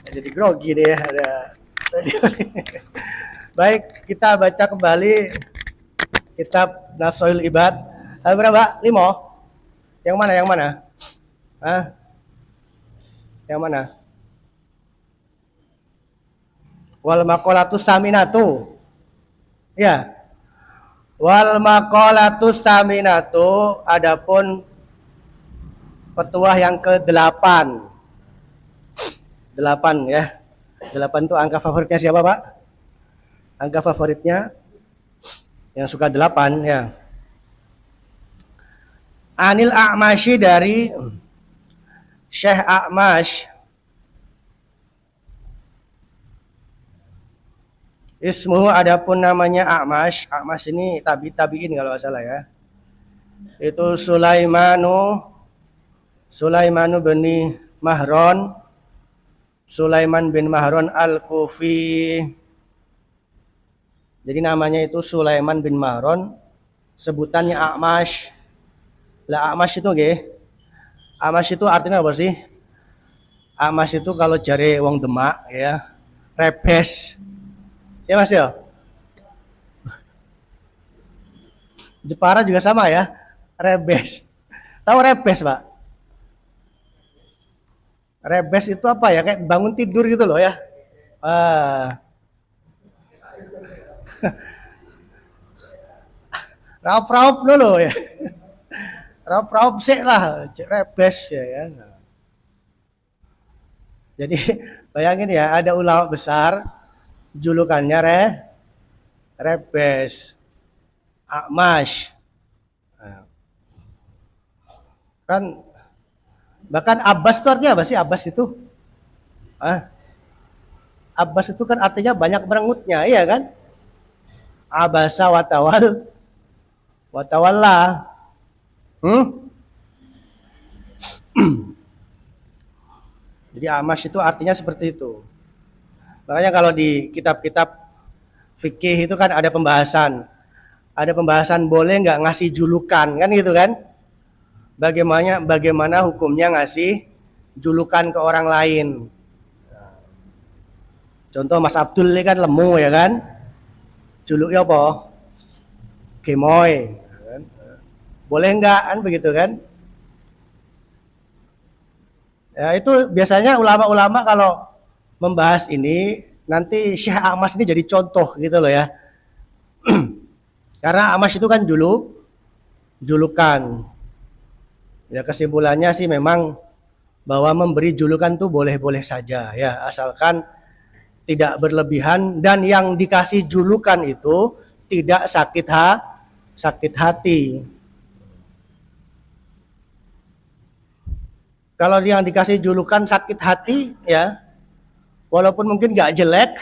Jadi grogi nih ya. Baik, kita baca kembali kitab Nasoil Ibad. Berapa? 5? Yang mana? Yang mana? Hah? Yang mana? Wal maqalatus saminatu. Ya. Wal maqalatus saminatu, adapun petuah yang ke-8. 8 ya. 8 itu angka favoritnya siapa, Pak? Angka favoritnya yang suka 8 ya. Anil A'masy, dari Syekh A'mash. Ismuhu, adapun namanya A'mash. A'mash ini tabi'in kalau nggak salah ya. Itu Sulaimanu bin Mahron. Sulaiman bin Mahron Al-Kufi. Jadi namanya itu Sulaiman bin Mahron, sebutannya A'mash. Lah A'mash itu nggih. A'mash itu artinya apa sih? A'mash itu kalau jare wong Demak ya, rebes. Ya Mas ya? Jepara juga sama ya, rebes. Tahu rebes, Pak? Rebes itu apa ya? Kayak bangun tidur gitu loh ya. Raup-raup dulu ya. Raup-raup sih lah, rebes ya kan. Jadi bayangin ya, ada ulama besar julukannya rebes, A'mash. Kan bahkan Abbas itu artinya apa sih? Abbas itu? Abbas itu kan artinya banyak merengutnya, iya kan? Abasa watawalla. Jadi A'mash itu artinya seperti itu. Makanya kalau di kitab-kitab fikih itu kan ada pembahasan. Ada pembahasan boleh nggak ngasih julukan, kan gitu kan? Bagaimana hukumnya ngasih julukan ke orang lain. Contoh Mas Abdul ini kan lemu ya kan? Juluknya apa? Gemoy. Boleh nggak kan begitu kan? Ya itu biasanya ulama-ulama kalau membahas ini, nanti Syekh A'mash ini jadi contoh gitu loh ya. Karena A'mash itu kan julukan. Ya kesimpulannya sih memang bahwa memberi julukan tuh boleh-boleh saja ya, asalkan tidak berlebihan dan yang dikasih julukan itu tidak sakit hati. Kalau yang dikasih julukan sakit hati ya, walaupun mungkin nggak jelek,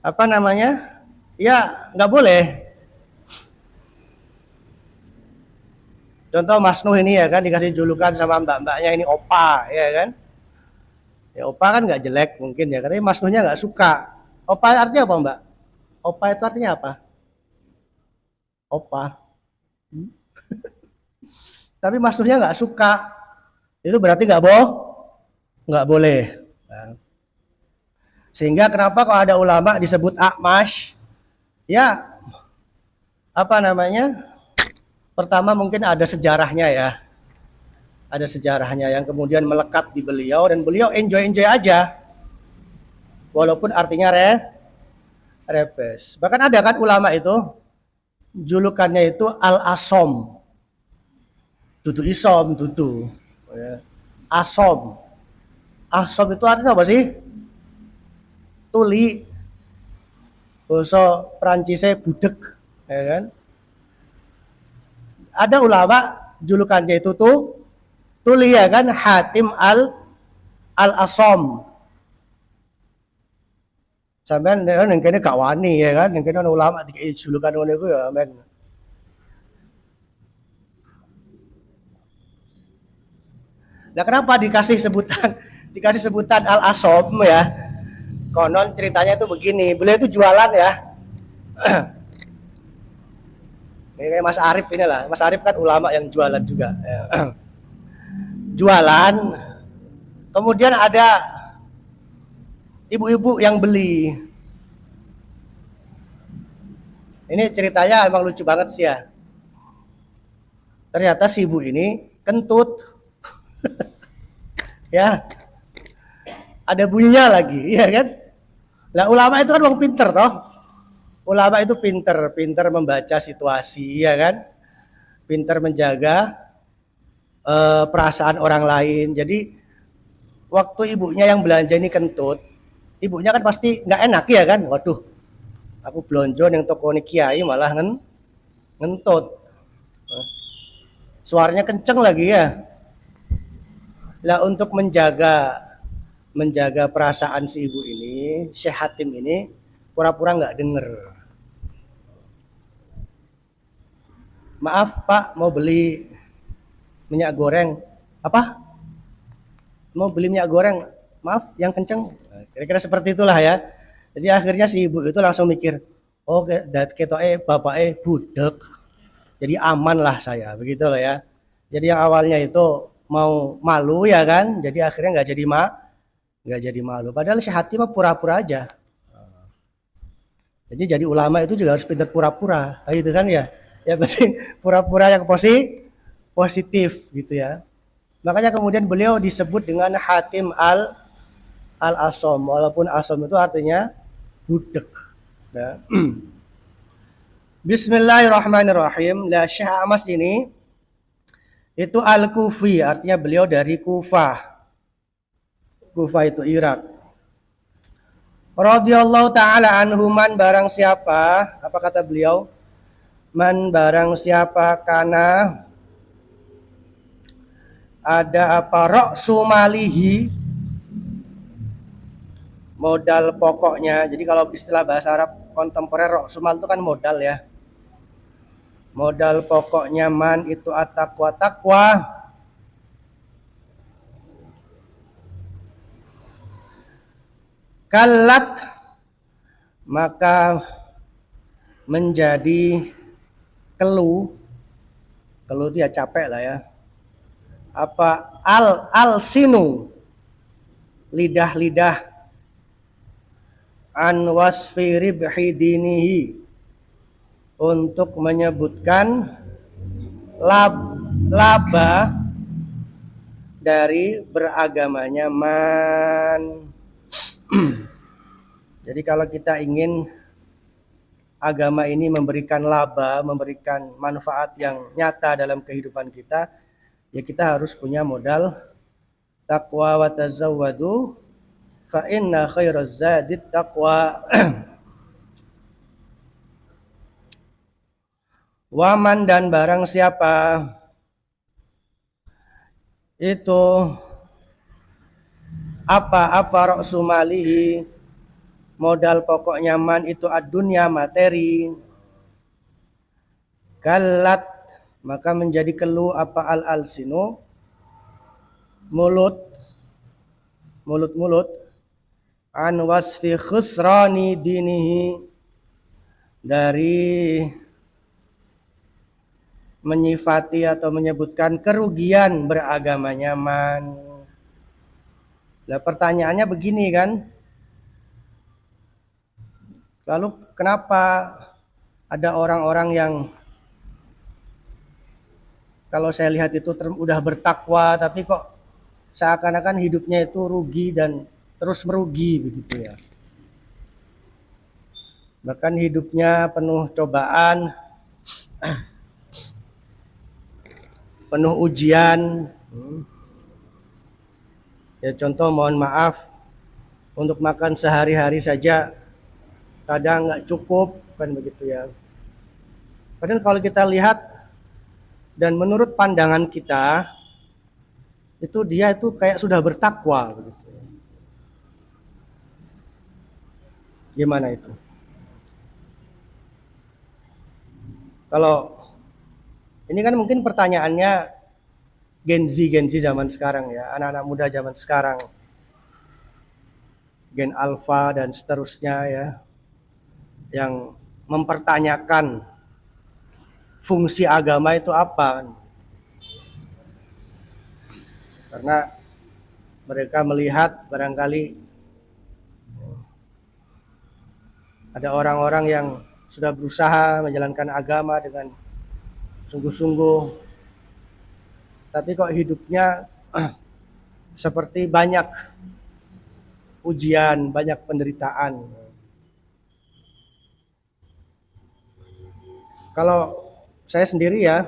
apa namanya, ya nggak boleh. Contoh Mas Nuh ini ya kan, dikasih julukan sama mbak-mbaknya ini Opa ya kan. Ya Opa kan nggak jelek mungkin ya, karena Mas Nuhnya nggak suka. Opa artinya apa Mbak? Opa itu artinya apa? Opa. Tapi Mas Nuhnya nggak suka. Itu berarti nggak boleh. Sehingga kenapa kalau ada ulama disebut A'mash, ya apa namanya? Pertama mungkin ada sejarahnya ya. Ada sejarahnya yang kemudian melekat di beliau dan beliau enjoy aja. Walaupun artinya rebes. Bahkan ada kan ulama itu julukannya itu Al-Asom. Dudu isom, dudu. Asom. Asom itu artinya apa sih? Tuli. Bahasa Prancisnya budek, ya kan? Ada ulama julukannya itu tuh tuli ya kan, Hatim Al-Asom. Sampean yang kene gak wani ya kan, yang kene ulama dikai julukan ngono iku ya men. Nah, kenapa dikasih sebutan Al-Asom ya? Konon ceritanya itu begini, beliau itu jualan ya. Ini kayak Mas Arif ini lah. Mas Arif kan ulama yang jualan juga. Ya. Jualan. Kemudian ada ibu-ibu yang beli. Ini ceritanya emang lucu banget sih ya. Ternyata si ibu ini kentut, ya, ada bunyinya lagi, iya kan? Lah ulama itu kan orang pinter toh. Ulama itu pinter, pinter membaca situasi, ya kan? Pinter menjaga perasaan orang lain. Jadi waktu ibunya yang belanja ini kentut, ibunya kan pasti nggak enak ya kan? Waduh, aku belanja yang toko ini kiai malah ngentut. Suaranya kenceng lagi ya. Lah untuk menjaga perasaan si ibu ini, Syekh Hatim ini pura-pura nggak denger. Maaf Pak, mau beli minyak goreng. Apa? Mau beli minyak goreng? Maaf, yang kenceng. Kira-kira seperti itulah ya. Jadi akhirnya si ibu itu langsung mikir, oh ketoke bapake budek. Jadi aman lah saya, begitu loh ya. Jadi yang awalnya itu mau malu ya kan, jadi akhirnya nggak jadi malu. Padahal si hati mah pura-pura aja. Jadi ulama itu juga harus pintar pura-pura, gitu kan ya. Ya penting pura-pura yang positif gitu ya. Makanya kemudian beliau disebut dengan Hatim al Asom, walaupun Asom itu artinya budek. Ya. Bismillahirrahmanirrahim. Lah Syekh Amas ini itu Al-Kufi, artinya beliau dari Kufah. Kufah itu Irak. Radhiyallahu taala anhuman, barang siapa, apa kata beliau? Man barang siapa kana ada apa ra'su malihi, modal pokoknya. Jadi kalau istilah bahasa Arab kontemporer ra'su mal itu kan modal ya. Modal pokoknya man itu at-taqwa, takwa. Kalat maka menjadi keluh itu ya capek lah ya. Apa al sinu, lidah-lidah, an wasfi ribhi dinihi, untuk menyebutkan laba dari beragamanya man. Jadi kalau kita ingin agama ini memberikan laba, memberikan manfaat yang nyata dalam kehidupan kita, ya kita harus punya modal taqwa wa tazawwadu fa inna khairaz zadit taqwa. Waman dan barang siapa itu apa ra'su malihi, modal pokoknya man itu ad-dunya, materi. Kalat maka menjadi keluh apa al-alsinu, mulut an wasfi khusrani dinihi, dari menyifati atau menyebutkan kerugian beragamanya man. Nah, pertanyaannya begini kan, lalu kenapa ada orang-orang yang kalau saya lihat itu udah bertakwa tapi kok seakan-akan hidupnya itu rugi dan terus merugi begitu ya. Bahkan hidupnya penuh cobaan, penuh ujian. Ya contoh, mohon maaf, untuk makan sehari-hari saja kadang nggak cukup kan begitu ya. Padahal kalau kita lihat dan menurut pandangan kita itu dia itu kayak sudah bertakwa begitu. Gimana itu? Kalau ini kan mungkin pertanyaannya Gen Z zaman sekarang ya, anak-anak muda zaman sekarang, Gen Alpha dan seterusnya ya, yang mempertanyakan fungsi agama itu apa. Karena mereka melihat barangkali Ada orang-orang yang sudah berusaha menjalankan agama dengan sungguh-sungguh, tapi kok hidupnya seperti banyak ujian, banyak penderitaan. Kalau saya sendiri ya,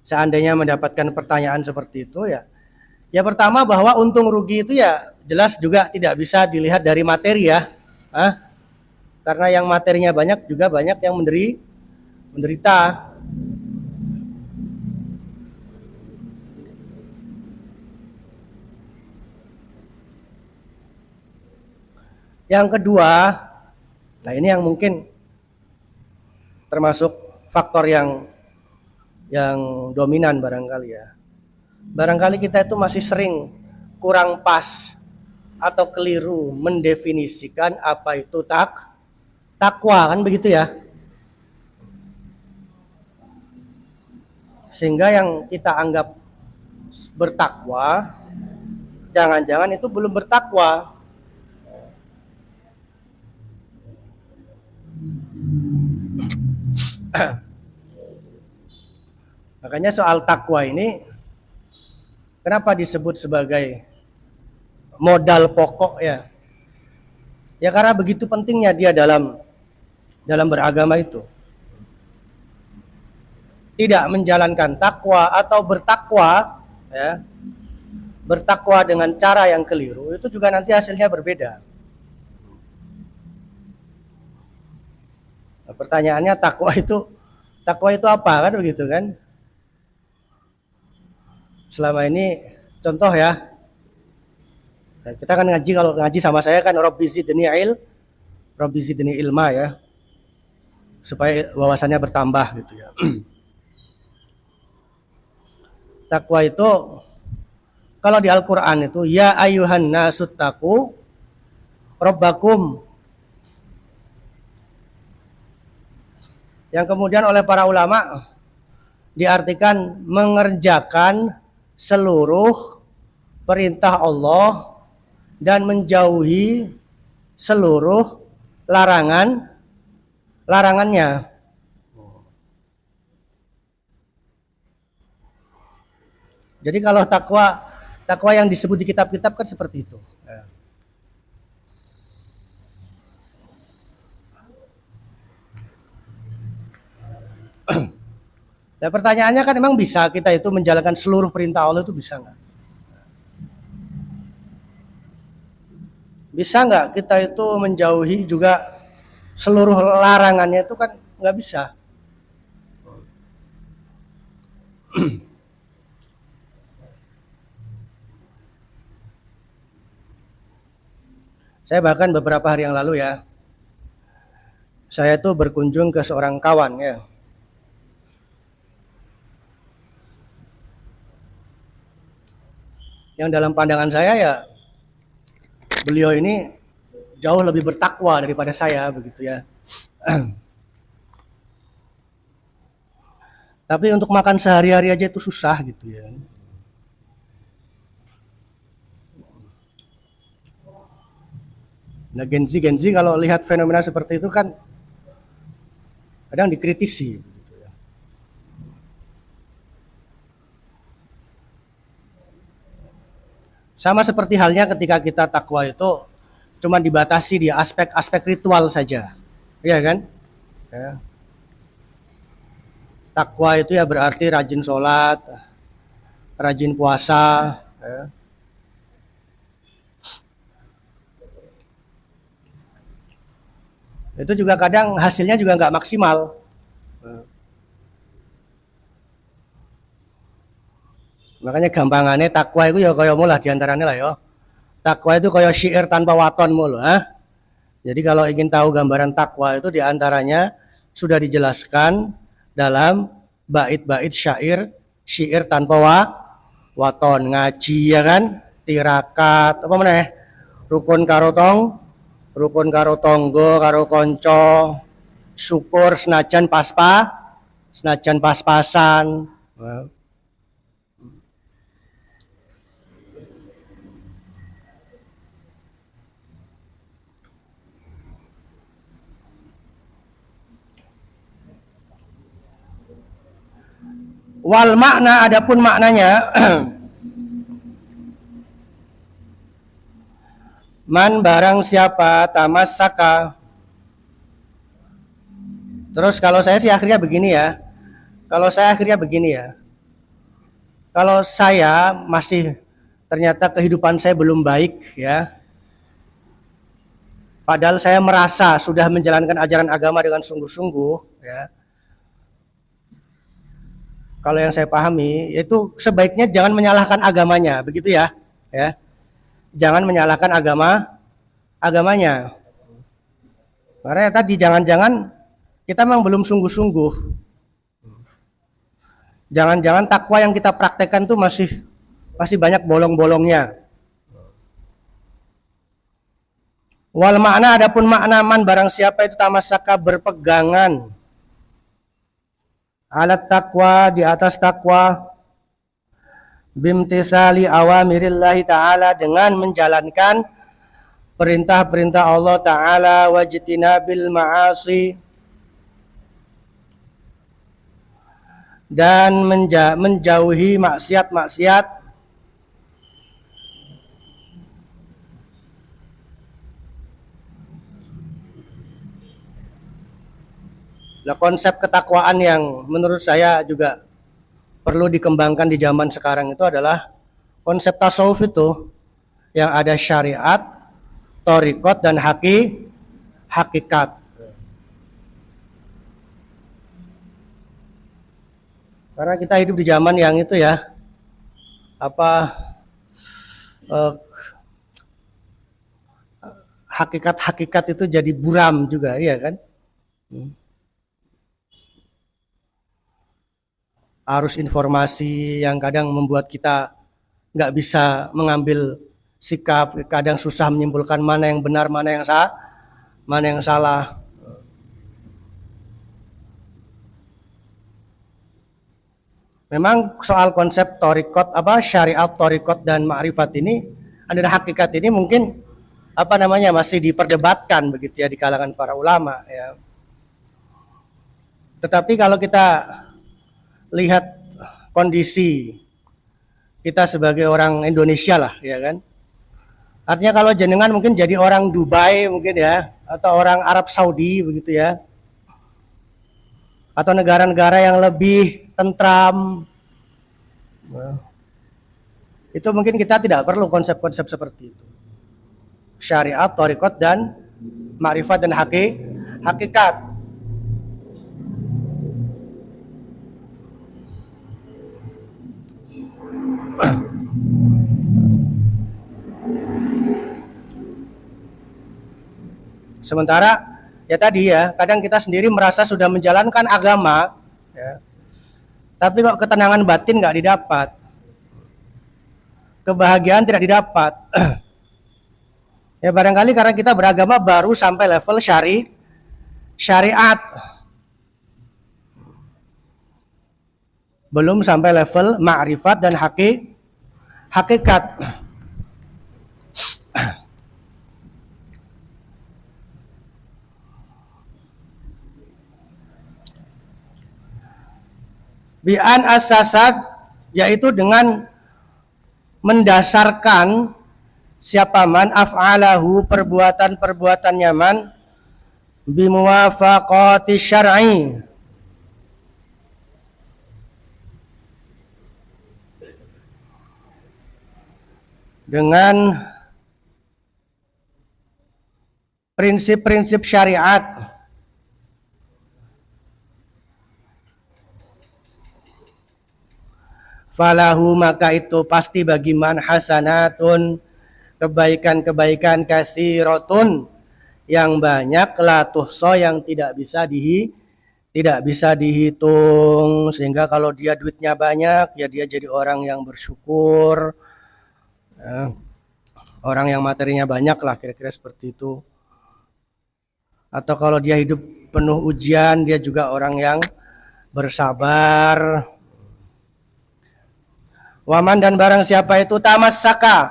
seandainya mendapatkan pertanyaan seperti itu ya, ya pertama bahwa untung rugi itu ya jelas juga tidak bisa dilihat dari materi ya. Karena yang materinya banyak juga banyak yang menderita. Yang kedua, nah ini yang mungkin termasuk faktor yang dominan barangkali ya. Barangkali kita itu masih sering kurang pas atau keliru mendefinisikan apa itu takwa, kan begitu ya. Sehingga yang kita anggap bertakwa, jangan-jangan itu belum bertakwa. Makanya soal takwa ini kenapa disebut sebagai modal pokok ya? Ya karena begitu pentingnya dia dalam beragama itu. Tidak menjalankan takwa atau bertakwa ya, bertakwa dengan cara yang keliru itu juga nanti hasilnya berbeda. Nah, pertanyaannya takwa itu apa kan begitu kan? Selama ini contoh ya, kita kan ngaji, kalau ngaji sama saya kan Rabbi zidni ilma ya, supaya wawasannya bertambah gitu ya. Takwa itu kalau di Al-Qur'an itu ya ayuhan nasuttaqu rabbakum, yang kemudian oleh para ulama diartikan mengerjakan seluruh perintah Allah dan menjauhi seluruh larangannya. Jadi kalau takwa yang disebut di kitab-kitab kan seperti itu. Nah pertanyaannya kan emang bisa kita itu menjalankan seluruh perintah Allah itu bisa nggak? Bisa nggak kita itu menjauhi juga seluruh larangannya, itu kan nggak bisa. Saya bahkan beberapa hari yang lalu ya, saya itu berkunjung ke seorang kawan ya. Yang dalam pandangan saya ya, beliau ini jauh lebih bertakwa daripada saya begitu ya. Tapi untuk makan sehari-hari aja itu susah gitu ya. Nah Gen Z kalau lihat fenomena seperti itu kan kadang dikritisi. Sama seperti halnya ketika kita takwa itu cuma dibatasi di aspek-aspek ritual saja, iya kan? Ya. Takwa itu ya berarti rajin sholat, rajin puasa, ya. Itu juga kadang hasilnya juga nggak maksimal. Makanya gampangannya takwa itu ya kaya mulah diantaranya lah ya. Takwa itu kaya syair tanpa waton mulu. Jadi kalau ingin tahu gambaran takwa itu diantaranya sudah dijelaskan dalam bait-bait syair tanpa waton, ngaji ya kan, tirakat, apa mana ya, rukun karo tonggo karo konco, syukur senajan pas-pasan. Wal makna, adapun maknanya man barang siapa tamassaka. Terus kalau saya sih akhirnya begini ya. Kalau saya masih ternyata kehidupan saya belum baik ya. Padahal saya merasa sudah menjalankan ajaran agama dengan sungguh-sungguh ya. Kalau yang saya pahami itu sebaiknya jangan menyalahkan agamanya, begitu ya. Ya. Jangan menyalahkan agamanya. Karena tadi jangan-jangan kita memang belum sungguh-sungguh. Jangan-jangan takwa yang kita praktekkan tuh masih banyak bolong-bolongnya. Wal makna, adapun makna man barang siapa itu tamasaka berpegangan alat takwa, di atas takwa, bimtisali awamirillahi ta'ala, dengan menjalankan perintah-perintah Allah ta'ala, wajtinabil ma'asi, dan menjauhi maksiat-maksiat. Nah, konsep ketakwaan yang menurut saya juga perlu dikembangkan di zaman sekarang itu adalah konsep tasawuf itu yang ada syariat, thariqat, dan hakikat. Karena kita hidup di zaman yang itu ya, hakikat-hakikat itu jadi buram juga, iya kan? Arus informasi yang kadang membuat kita nggak bisa mengambil sikap, kadang susah menyimpulkan mana yang benar, mana yang salah. Memang soal konsep thariqat, syariat, thariqat, dan ma'rifat ini, ada hakikat ini mungkin masih diperdebatkan begitu ya di kalangan para ulama ya. Tetapi kalau kita lihat kondisi kita sebagai orang Indonesia lah ya kan, artinya kalau jenengan mungkin jadi orang Dubai mungkin ya, atau orang Arab Saudi begitu ya, atau negara-negara yang lebih tentram, itu mungkin kita tidak perlu konsep-konsep seperti itu. Syariat, thariqat, dan ma'rifat, dan hakikat. Sementara ya tadi ya, kadang kita sendiri merasa sudah menjalankan agama ya, tapi kok ketenangan batin nggak didapat, kebahagiaan tidak didapat. Ya barangkali karena kita beragama baru sampai level syariat, belum sampai level ma'rifat dan hakikat. Bi'an asasat, yaitu dengan mendasarkan siapa man af'alahu, perbuatan-perbuatannya man, bimuwafaqati syar'i, dengan prinsip-prinsip syariat. Falahu, maka itu pasti bagi man hasanatun, kebaikan-kebaikan, katsiratun, yang banyak, la tuhsa, yang tidak bisa dihitung. Sehingga kalau dia duitnya banyak ya dia jadi orang yang bersyukur ya, orang yang materinya banyak lah, kira-kira seperti itu. Atau kalau dia hidup penuh ujian, dia juga orang yang bersabar. Waman, dan barang siapa itu tamassaka,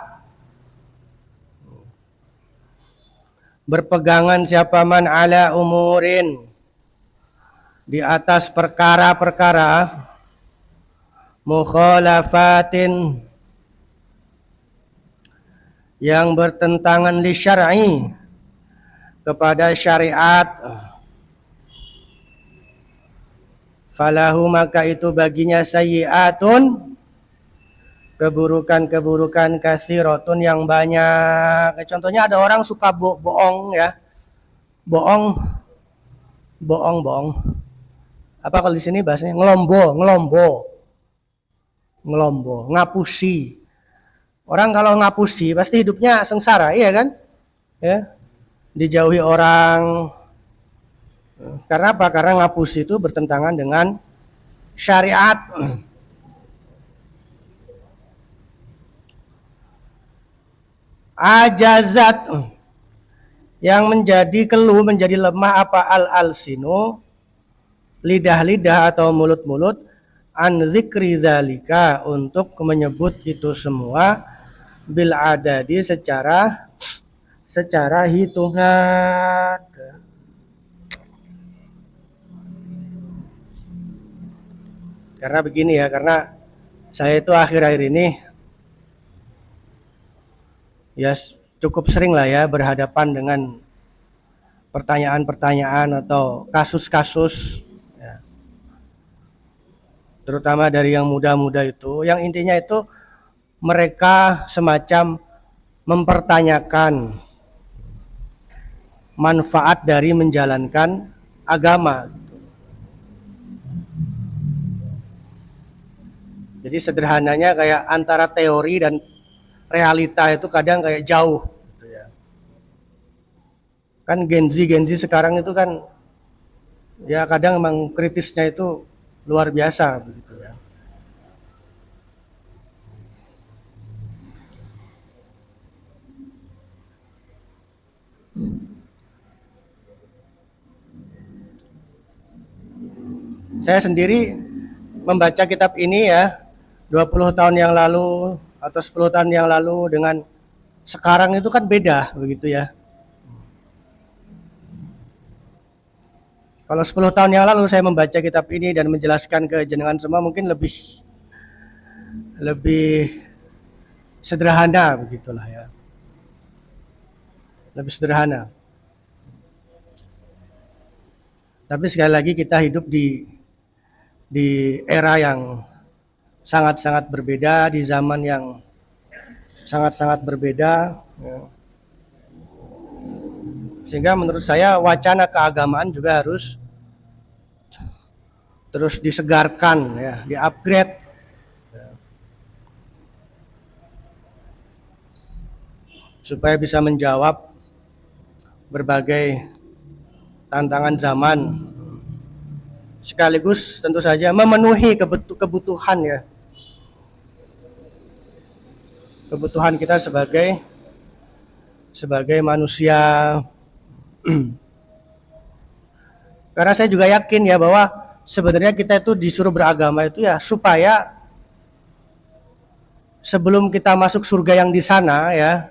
berpegangan siapa man ala umurin, di atas perkara-perkara, mukhalafatin yang bertentangan li syar'i kepada syariat, falahu maka itu baginya sayyi'atun keburukan-keburukan katsiratun yang banyak. Contohnya ada orang suka bohong ya. Bohong. Apa kalau di sini bahasanya ngelombo, ngapusi. Orang kalau ngapusi pasti hidupnya sengsara, iya kan? Ya. Dijauhi orang. Karena apa? Karena ngapusi itu bertentangan dengan syariat. Ajazat yang menjadi keluh, menjadi lemah apa al-alsinu, lidah-lidah atau mulut-mulut, an zikri dzalika untuk menyebut itu semua, bil adadi secara hitungan. Karena begini ya, karena saya itu akhir-akhir ini ya cukup sering lah ya berhadapan dengan pertanyaan-pertanyaan atau kasus-kasus ya, terutama dari yang muda-muda itu, yang intinya itu mereka semacam mempertanyakan manfaat dari menjalankan agama. Jadi sederhananya kayak antara teori dan realita itu kadang kayak jauh gitu ya. Kan Gen Z sekarang itu kan ya kadang memang kritisnya itu luar biasa begitu ya. Saya sendiri membaca kitab ini ya 20 tahun yang lalu atau 10 tahun yang lalu dengan sekarang itu kan beda begitu ya. Kalau 10 tahun yang lalu saya membaca kitab ini dan menjelaskan ke jenengan semua mungkin lebih sederhana begitulah ya. Lebih sederhana. Tapi sekali lagi kita hidup di era yang sangat-sangat berbeda, di zaman yang sangat-sangat berbeda ya. Sehingga menurut saya wacana keagamaan juga harus terus disegarkan ya, di-upgrade ya, supaya bisa menjawab berbagai tantangan zaman, sekaligus tentu saja memenuhi kebutuhan ya, kebutuhan kita sebagai manusia. Karena saya juga yakin ya bahwa sebenarnya kita itu disuruh beragama itu ya supaya sebelum kita masuk surga yang di sana ya,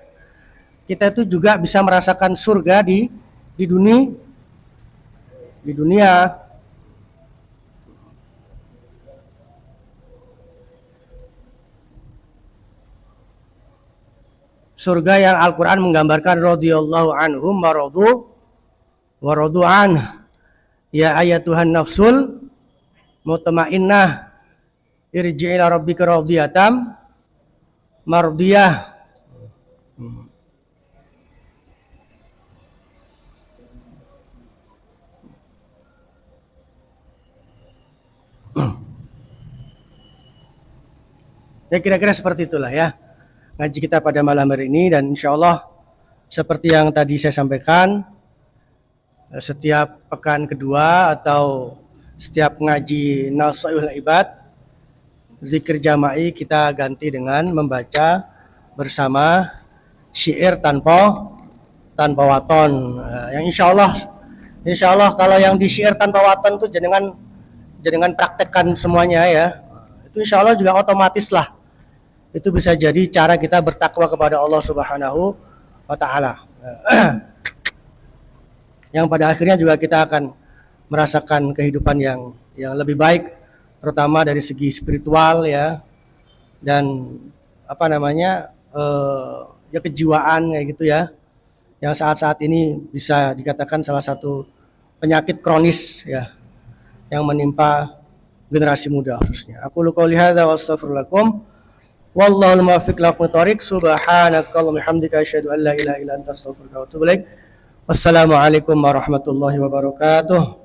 kita itu juga bisa merasakan surga di dunia. Surga yang Al-Quran menggambarkan radhiyallahu anhum wa radu an. Ya ayatuhan nafsul mutmainnah irji' ila rabbika radhiyatam mardiyah. Ya kira-kira seperti itulah ya ngaji kita pada malam hari ini, dan insya Allah seperti yang tadi saya sampaikan, setiap pekan kedua atau setiap ngaji Nasaihul Ibad zikir jama'i kita ganti dengan membaca bersama syair tanpa waton. Yang insya Allah kalau yang di syair tanpa waton itu jenengan praktekkan semuanya ya. Itu insya Allah juga otomatis lah. Itu bisa jadi cara kita bertakwa kepada Allah Subhanahu wa Ta'ala. Yang pada akhirnya juga kita akan merasakan kehidupan yang lebih baik terutama dari segi spiritual ya, dan apa namanya ya kejiwaan kayak gitu ya, yang saat-saat ini bisa dikatakan salah satu penyakit kronis ya yang menimpa generasi muda khususnya. Aku qouli hadza wa astaghfirullakum wallahul muwaffiq ila aqwamit thoriq. Subhanakallahumma hamdika asyhadu an la ilaha illa anta astaghfiruka wa atubu ilaik. Wassalamualaikum warahmatullahi wabarakatuh.